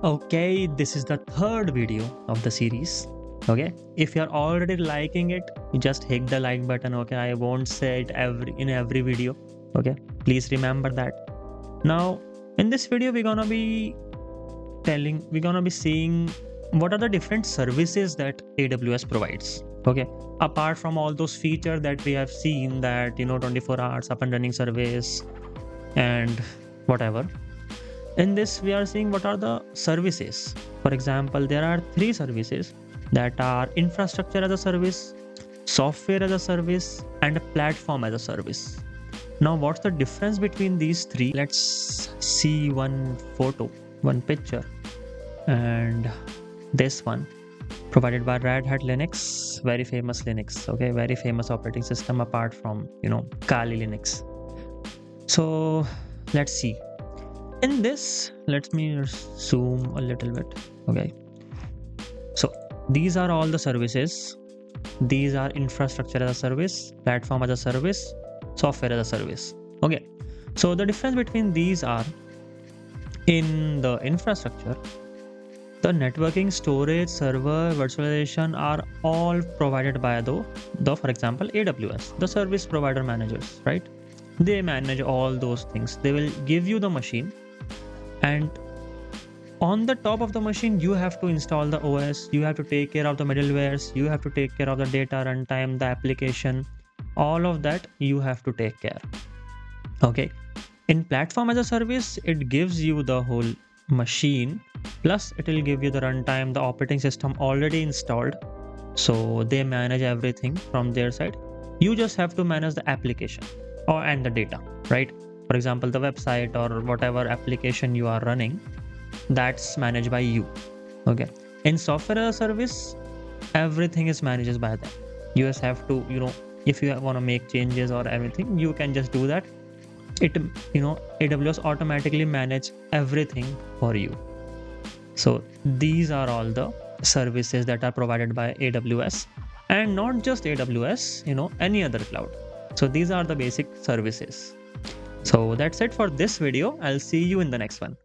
Okay, this is the third video of the series. Okay, if you're already liking it, you just hit the like button. Okay, I won't say it in every video. Okay, please remember that. Now, in this video, we're gonna be seeing what are the different services that AWS provides. Okay, apart from all those features that we have seen, that 24 hours up and running service and whatever. In this, we are seeing what are the services. For example, there are three services that are infrastructure as a service, software as a service, and a platform as a service. Now, what's the difference between these three? Let's see one photo, one picture, and this one provided by Red Hat Linux, very famous Linux. Okay, very famous operating system apart from Kali Linux. So let's see. In this, let me zoom a little bit. Okay, so these are all the services. These are infrastructure as a service, platform as a service, software as a service. Okay, so the difference between these are, in the infrastructure, the networking, storage, server, virtualization are all provided by the for example AWS, the service provider managers, right? They manage all those things. They will give you the machine, and on the top of the machine you have to install the OS, you have to take care of the middlewares, you have to take care of the data runtime, the application, all of that you have to take care. Okay, in platform as a service, it gives you the whole machine, plus it will give you the runtime, the operating system already installed, so they manage everything from their side. You just have to manage the application and the data, right? For example, the website or whatever application you are running, that's managed by you. Okay, in software as a service, everything is managed by them. You just have to, if you want to make changes or everything, you can just do that. AWS automatically manage everything for you. So these are all the services that are provided by AWS, and not just AWS, any other cloud. So these are the basic services. So that's it for this video. I'll see you in the next one.